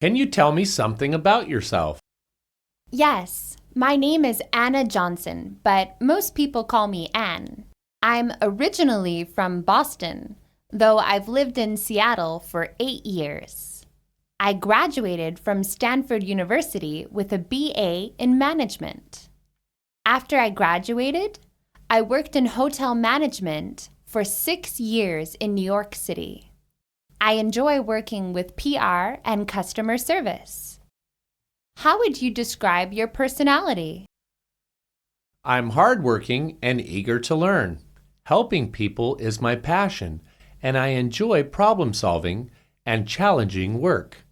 Can you tell me something about yourself? Yes, my name is Anna Johnson, but most people call me Ann. I'm originally from Boston, though I've lived in Seattle for 8 years. I graduated from Stanford University with a BA in management. After I graduated, I worked in hotel management for 6 years in New York City. I enjoy working with PR and customer service. How would you describe your personality? I'm hardworking and eager to learn. Helping people is my passion, and I enjoy problem solving and challenging work.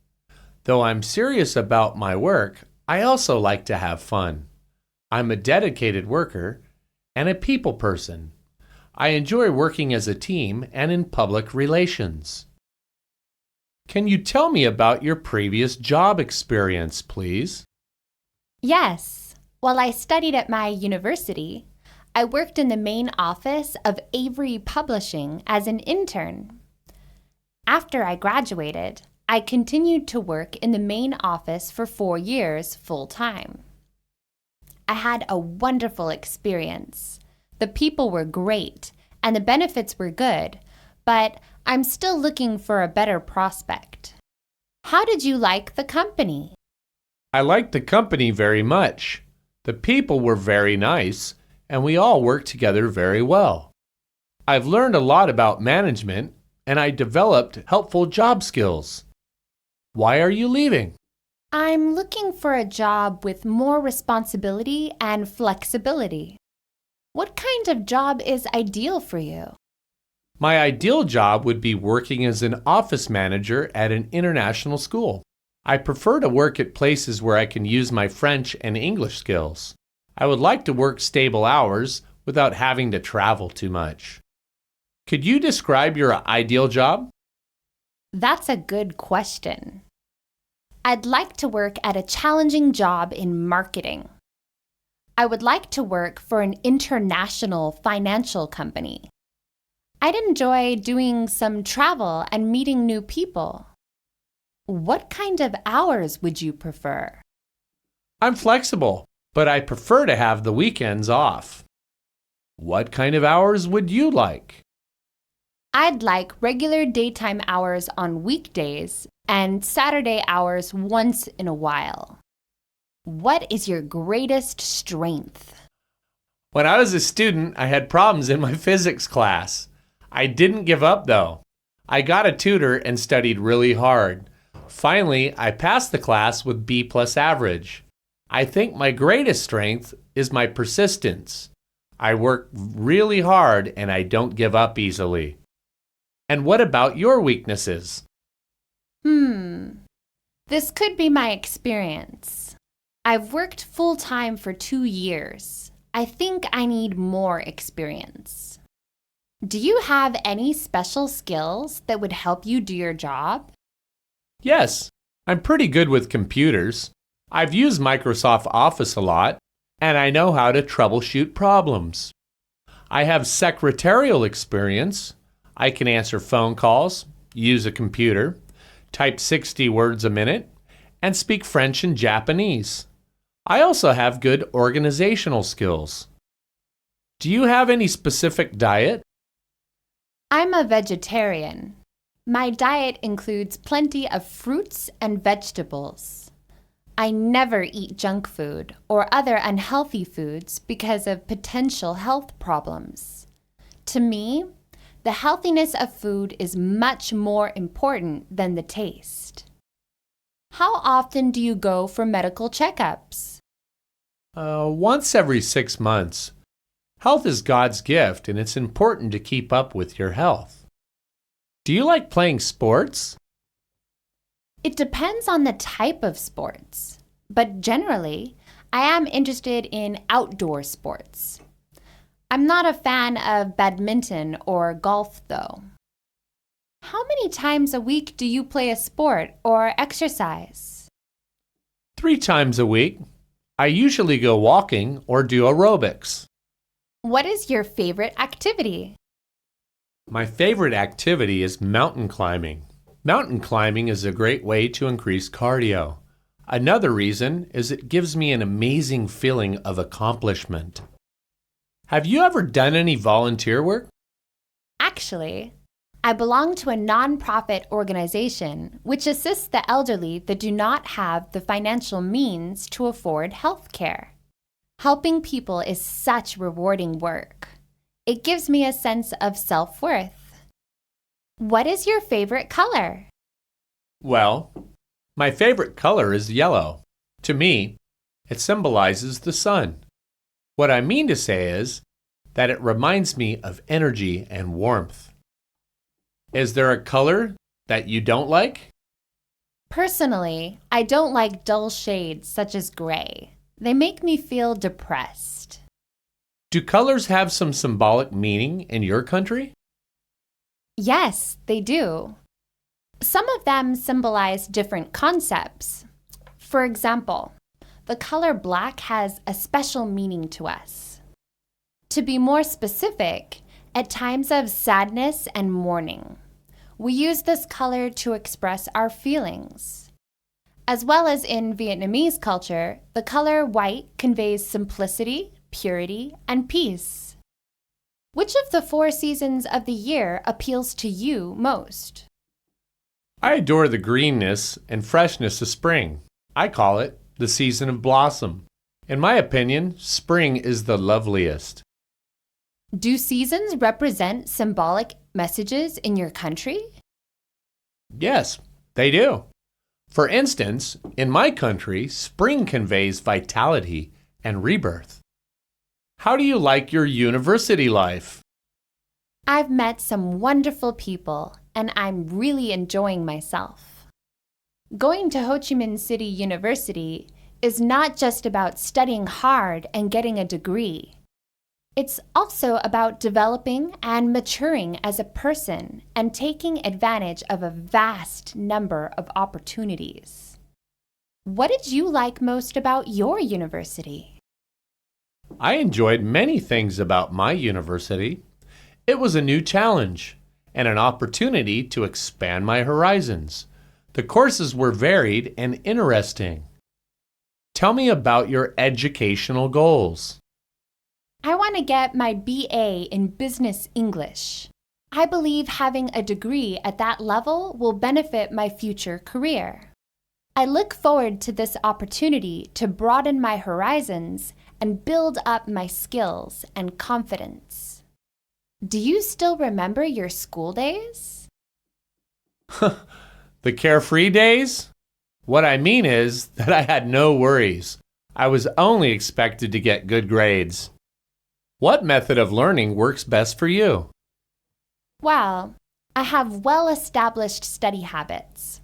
Though I'm serious about my work, I also like to have fun. I'm a dedicated worker and a people person. I enjoy working as a team and in public relations. Can you tell me about your previous job experience, please? Yes. While I studied at my university, I worked in the main office of Avery Publishing as an intern. After I graduated, I continued to work in the main office for 4 years full-time. I had a wonderful experience. The people were great, and the benefits were good, but I'm still looking for a better prospect. How did you like the company? I liked the company very much. The people were very nice, and we all worked together very well. I've learned a lot about management, and I developed helpful job skills. Why are you leaving? I'm looking for a job with more responsibility and flexibility. What kind of job is ideal for you? My ideal job would be working as an office manager at an international school. I prefer to work at places where I can use my French and English skills. I would like to work stable hours without having to travel too much. Could you describe your ideal job? That's a good question. I'd like to work at a challenging job in marketing. I would like to work for an international financial company. I'd enjoy doing some travel and meeting new people. What kind of hours would you prefer? I'm flexible, but I prefer to have the weekends off. What kind of hours would you like? I'd like regular daytime hours on weekdays and Saturday hours once in a while. What is your greatest strength? When I was a student, I had problems in my physics class. I didn't give up though. I got a tutor and studied really hard. Finally, I passed the class with B+ average. I think my greatest strength is my persistence. I work really hard and I don't give up easily. And what about your weaknesses? This could be my experience. I've worked full-time for 2 years. I think I need more experience. Do you have any special skills that would help you do your job? Yes, I'm pretty good with computers. I've used Microsoft Office a lot, and I know how to troubleshoot problems. I have secretarial experience. I can answer phone calls, use a computer, type 60 words a minute, and speak French and Japanese. I also have good organizational skills. Do you have any specific diet? I'm a vegetarian. My diet includes plenty of fruits and vegetables. I never eat junk food or other unhealthy foods because of potential health problems. To me, the healthiness of food is much more important than the taste. How often do you go for medical checkups? Once every 6 months. Health is God's gift, and it's important to keep up with your health. Do you like playing sports? It depends on the type of sports, but generally, I am interested in outdoor sports. I'm not a fan of badminton or golf, though. How many times a week do you play a sport or exercise? 3 times a week. I usually go walking or do aerobics. What is your favorite activity? My favorite activity is mountain climbing. Mountain climbing is a great way to increase cardio. Another reason is it gives me an amazing feeling of accomplishment. Have you ever done any volunteer work? Actually, I belong to a nonprofit organization which assists the elderly that do not have the financial means to afford health care. Helping people is such rewarding work. It gives me a sense of self-worth. What is your favorite color? Well, my favorite color is yellow. To me, it symbolizes the sun. What I mean to say is that it reminds me of energy and warmth. Is there a color that you don't like? Personally, I don't like dull shades such as gray. They make me feel depressed. Do colors have some symbolic meaning in your country? Yes, they do. Some of them symbolize different concepts. For example, the color black has a special meaning to us. To be more specific, at times of sadness and mourning, we use this color to express our feelings. As well as in Vietnamese culture, the color white conveys simplicity, purity, and peace. Which of the 4 seasons of the year appeals to you most? I adore the greenness and freshness of spring. I call it the season of blossom. In my opinion, spring is the loveliest. Do seasons represent symbolic messages in your country? Yes, they do. For instance, in my country, spring conveys vitality and rebirth. How do you like your university life? I've met some wonderful people, and I'm really enjoying myself. Going to Ho Chi Minh City University is not just about studying hard and getting a degree. It's also about developing and maturing as a person and taking advantage of a vast number of opportunities. What did you like most about your university? I enjoyed many things about my university. It was a new challenge and an opportunity to expand my horizons. The courses were varied and interesting. Tell me about your educational goals. I want to get my BA in Business English. I believe having a degree at that level will benefit my future career. I look forward to this opportunity to broaden my horizons and build up my skills and confidence. Do you still remember your school days? The carefree days? What I mean is that I had no worries. I was only expected to get good grades. What method of learning works best for you? Well, I have well-established study habits.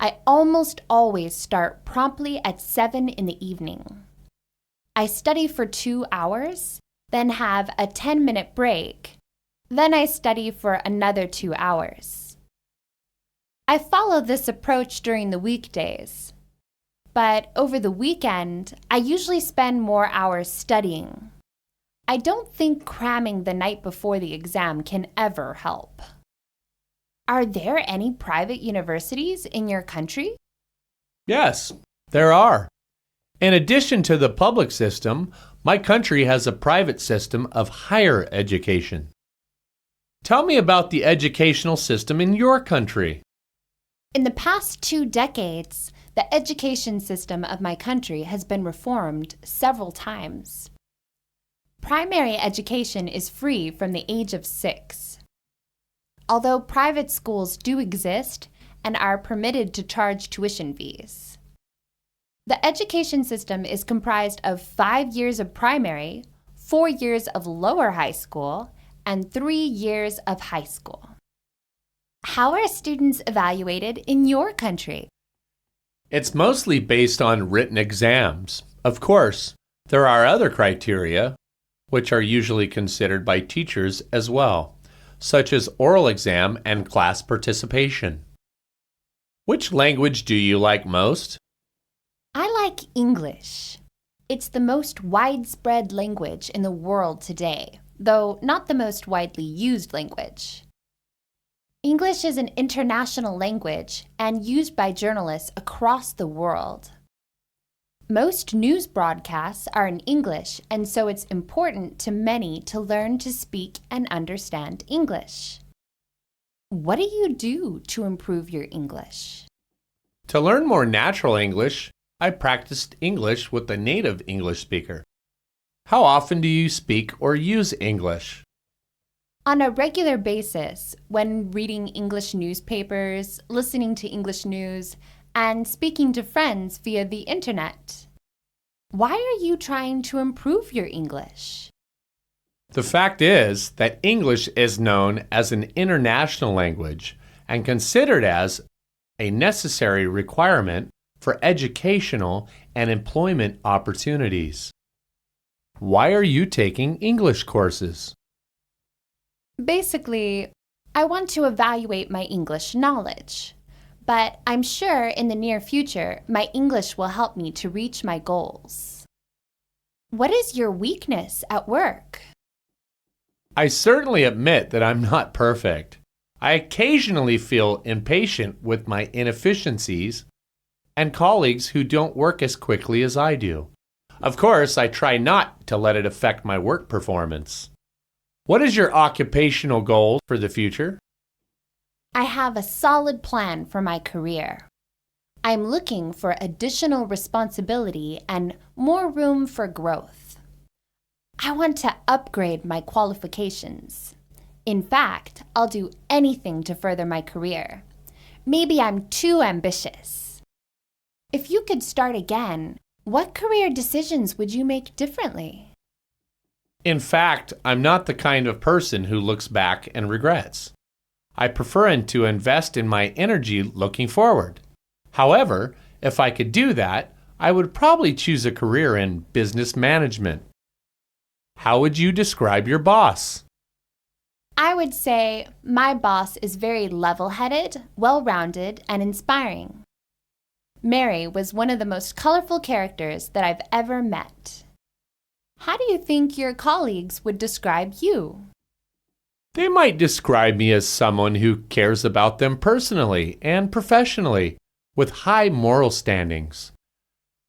I almost always start promptly at 7 in the evening. I study for 2 hours, then have a 10-minute break. Then I study for another 2 hours. I follow this approach during the weekdays. But over the weekend, I usually spend more hours studying. I don't think cramming the night before the exam can ever help. Are there any private universities in your country? Yes, there are. In addition to the public system, my country has a private system of higher education. Tell me about the educational system in your country. In the past 2 decades, the education system of my country has been reformed several times. Primary education is free from the age of 6. Although private schools do exist and are permitted to charge tuition fees. The education system is comprised of 5 years of primary, 4 years of lower high school, and 3 years of high school. How are students evaluated in your country? It's mostly based on written exams. Of course, there are other criteria, which are usually considered by teachers as well, such as oral exam and class participation. Which language do you like most? I like English. It's the most widespread language in the world today, though not the most widely used language. English is an international language and used by journalists across the world. Most news broadcasts are in English, and so it's important to many to learn to speak and understand English. What do you do to improve your English? To learn more natural English, I practiced English with a native English speaker. How often do you speak or use English? On a regular basis, when reading English newspapers, listening to English news, and speaking to friends via the internet. Why are you trying to improve your English? The fact is that English is known as an international language and considered as a necessary requirement for educational and employment opportunities. Why are you taking English courses? Basically, I want to evaluate my English knowledge, but I'm sure in the near future my English will help me to reach my goals. What is your weakness at work? I certainly admit that I'm not perfect. I occasionally feel impatient with my inefficiencies and colleagues who don't work as quickly as I do. Of course, I try not to let it affect my work performance. What is your occupational goal for the future? I have a solid plan for my career. I'm looking for additional responsibility and more room for growth. I want to upgrade my qualifications. In fact, I'll do anything to further my career. Maybe I'm too ambitious. If you could start again, what career decisions would you make differently? In fact, I'm not the kind of person who looks back and regrets. I prefer to invest in my energy looking forward. However, if I could do that, I would probably choose a career in business management. How would you describe your boss? I would say my boss is very level-headed, well-rounded, and inspiring. Mary was one of the most colorful characters that I've ever met. How do you think your colleagues would describe you? They might describe me as someone who cares about them personally and professionally, with high moral standings.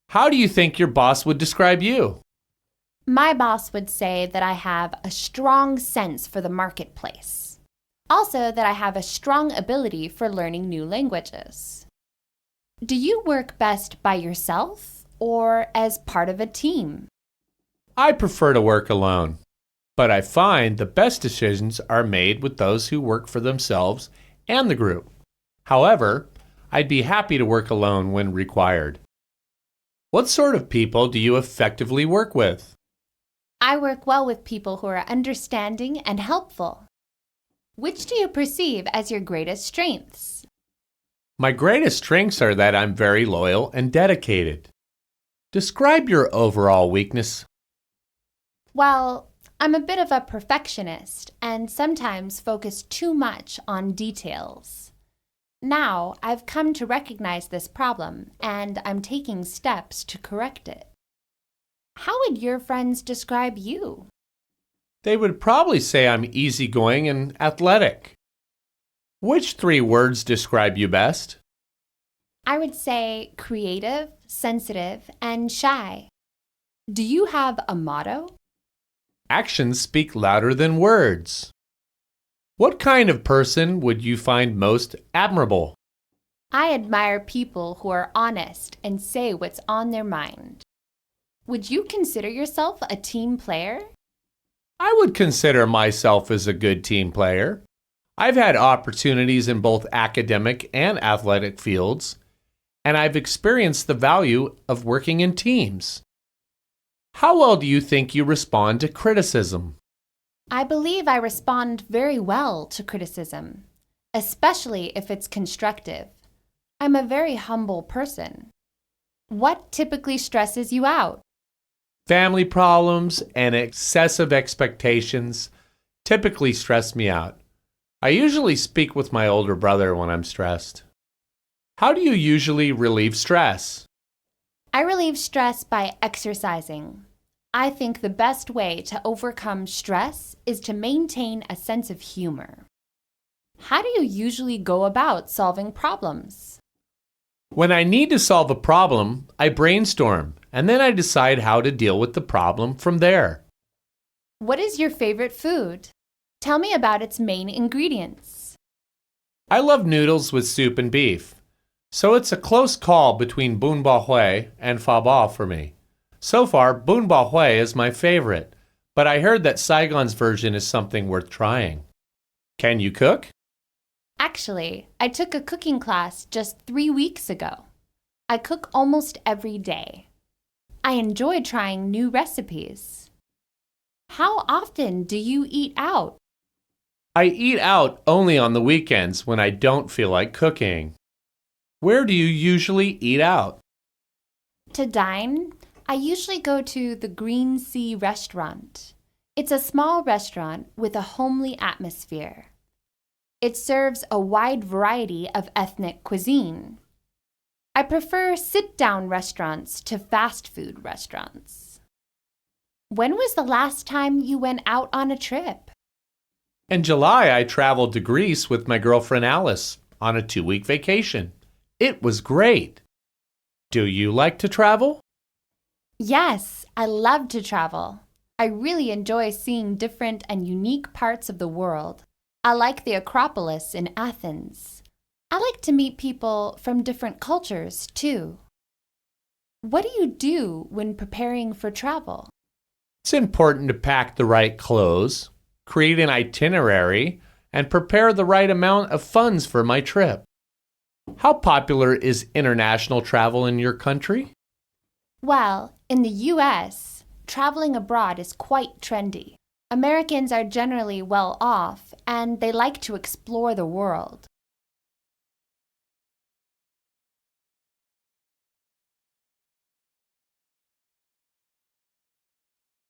How do you think your boss would describe you? My boss would say that I have a strong sense for the marketplace. Also, that I have a strong ability for learning new languages. Do you work best by yourself or as part of a team? I prefer to work alone, but I find the best decisions are made with those who work for themselves and the group. However, I'd be happy to work alone when required. What sort of people do you effectively work with? I work well with people who are understanding and helpful. Which do you perceive as your greatest strengths? My greatest strengths are that I'm very loyal and dedicated. Describe your overall weakness. Well, I'm a bit of a perfectionist and sometimes focus too much on details. Now, I've come to recognize this problem and I'm taking steps to correct it. How would your friends describe you? They would probably say I'm easygoing and athletic. Which 3 words describe you best? I would say creative, sensitive, and shy. Do you have a motto? Actions speak louder than words. What kind of person would you find most admirable? I admire people who are honest and say what's on their mind. Would you consider yourself a team player? I would consider myself as a good team player. I've had opportunities in both academic and athletic fields, and I've experienced the value of working in teams. How well do you think you respond to criticism? I believe I respond very well to criticism, especially if it's constructive. I'm a very humble person. What typically stresses you out? Family problems and excessive expectations typically stress me out. I usually speak with my older brother when I'm stressed. How do you usually relieve stress? I relieve stress by exercising. I think the best way to overcome stress is to maintain a sense of humor. How do you usually go about solving problems? When I need to solve a problem, I brainstorm and then I decide how to deal with the problem from there. What is your favorite food? Tell me about its main ingredients. I love noodles with soup and beef, so it's a close call between bún bò Huế and phở bò for me. So far, bún bò Huế is my favorite, but I heard that Saigon's version is something worth trying. Can you cook? Actually, I took a cooking class just 3 weeks ago. I cook almost every day. I enjoy trying new recipes. How often do you eat out? I eat out only on the weekends when I don't feel like cooking. Where do you usually eat out? To dine, I usually go to the Green Sea restaurant. It's a small restaurant with a homely atmosphere. It serves a wide variety of ethnic cuisine. I prefer sit-down restaurants to fast food restaurants. When was the last time you went out on a trip? In July, I traveled to Greece with my girlfriend Alice on a 2-week vacation. It was great. Do you like to travel? Yes, I love to travel. I really enjoy seeing different and unique parts of the world. I like the Acropolis in Athens. I like to meet people from different cultures, too. What do you do when preparing for travel? It's important to pack the right clothes, create an itinerary, and prepare the right amount of funds for my trip. How popular is international travel in your country? Well, in the U.S., traveling abroad is quite trendy. Americans are generally well off and they like to explore the world.